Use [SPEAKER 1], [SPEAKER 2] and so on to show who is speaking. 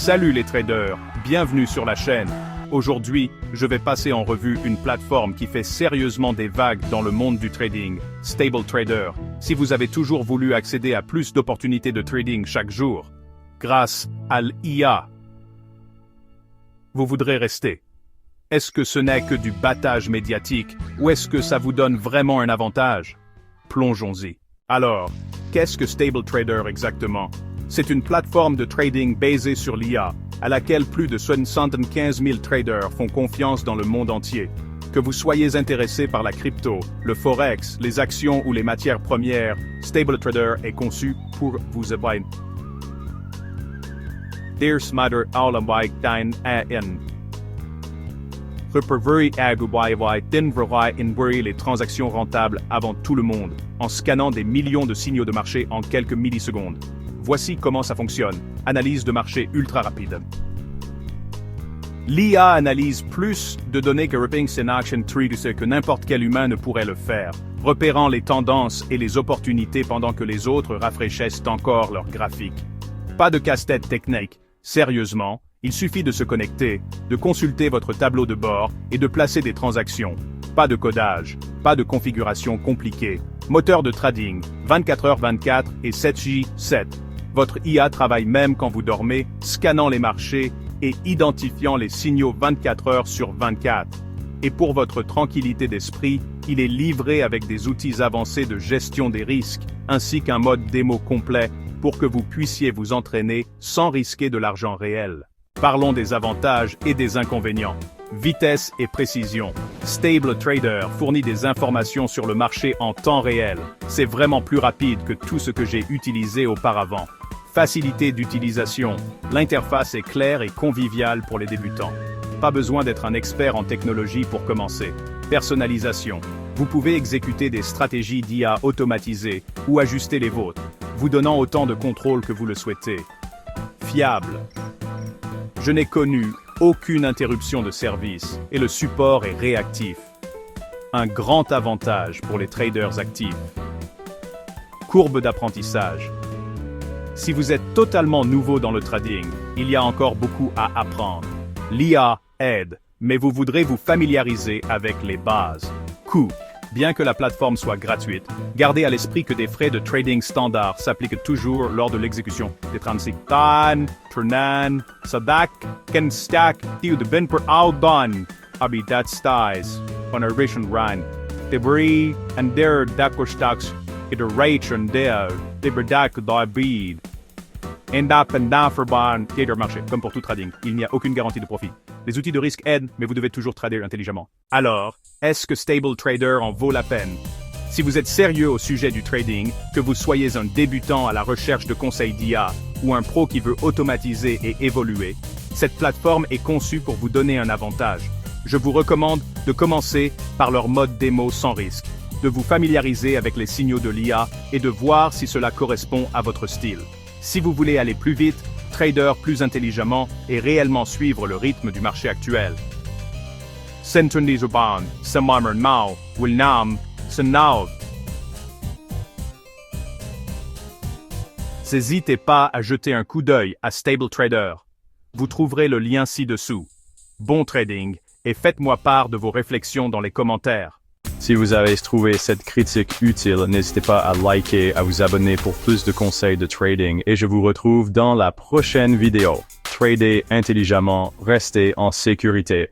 [SPEAKER 1] Salut les traders, bienvenue sur la chaîne. Aujourd'hui, je vais passer en revue une plateforme qui fait sérieusement des vagues dans le monde du trading, Stable Trader. Si vous avez toujours voulu accéder à plus d'opportunités de trading chaque jour, grâce à l'IA, vous voudrez rester. Est-ce que ce n'est que du battage médiatique, ou est-ce que ça vous donne vraiment un avantage? Plongeons-y. Alors, qu'est-ce que Stable Trader exactement? C'est une plateforme de trading basée sur l'IA, à laquelle plus de 75 000 traders font confiance dans le monde entier. Que vous soyez intéressé par la crypto, le forex, les actions ou les matières premières, Stable Trader est conçu pour vous aider. Der smarter allebei dein AN. Reperveri agubaiwai denverai inbury les transactions rentables avant tout le monde, en scannant des millions de signaux de marché en quelques millisecondes. Voici comment ça fonctionne. Analyse de marché ultra rapide. L'IA analyse plus de données que Ripping Action Tree que n'importe quel humain ne pourrait le faire, repérant les tendances et les opportunités pendant que les autres rafraîchissent encore leurs graphiques. Pas de casse-tête technique. Sérieusement, il suffit de se connecter, de consulter votre tableau de bord et de placer des transactions. Pas de codage, pas de configuration compliquée. Moteur de trading, 24h24 et 7J7. Votre IA travaille même quand vous dormez, scannant les marchés et identifiant les signaux 24 heures sur 24. Et pour votre tranquillité d'esprit, il est livré avec des outils avancés de gestion des risques, ainsi qu'un mode démo complet pour que vous puissiez vous entraîner sans risquer de l'argent réel. Parlons des avantages et des inconvénients. Vitesse et précision. Stable Trader fournit des informations sur le marché en temps réel. C'est vraiment plus rapide que tout ce que j'ai utilisé auparavant. Facilité d'utilisation. L'interface est claire et conviviale pour les débutants. Pas besoin d'être un expert en technologie pour commencer. Personnalisation. Vous pouvez exécuter des stratégies d'IA automatisées ou ajuster les vôtres, vous donnant autant de contrôle que vous le souhaitez. Fiable. Je n'ai connu aucune interruption de service et le support est réactif. Un grand avantage pour les traders actifs. Courbe d'apprentissage. Si vous êtes totalement nouveau dans le trading, il y a encore beaucoup à apprendre. L'IA aide, mais vous voudrez vous familiariser avec les bases. Coût. Bien que la plateforme soit gratuite, gardez à l'esprit que des frais de trading standard s'appliquent toujours lors de l'exécution des transactions. Turnan, Sadak, Ken Stack, Tiu de Ben per Audon, Habitat Styes, Honoration Run, Debris, and Der Dakostax, Iteration Deo, Deberdak Daibid. Independant Verban, Trader Marché, comme pour tout trading, il n'y a aucune garantie de profit. Les outils de risque aident, mais vous devez toujours trader intelligemment. Alors, est-ce que Stable Trader en vaut la peine? Si vous êtes sérieux au sujet du trading, que vous soyez un débutant à la recherche de conseils d'IA ou un pro qui veut automatiser et évoluer, cette plateforme est conçue pour vous donner un avantage. Je vous recommande de commencer par leur mode démo sans risque, de vous familiariser avec les signaux de l'IA et de voir si cela correspond à votre style. Si vous voulez aller plus vite, trader plus intelligemment et réellement suivre le rythme du marché actuel. Centraliserban, Samamer Mao, Wilnam, Senaud. N'hésitez pas à jeter un coup d'œil à Stable Trader. Vous trouverez le lien ci-dessous. Bon trading, et faites-moi part de vos réflexions dans les commentaires.
[SPEAKER 2] Si vous avez trouvé cette critique utile, n'hésitez pas à liker, à vous abonner pour plus de conseils de trading et je vous retrouve dans la prochaine vidéo. Tradez intelligemment, restez en sécurité.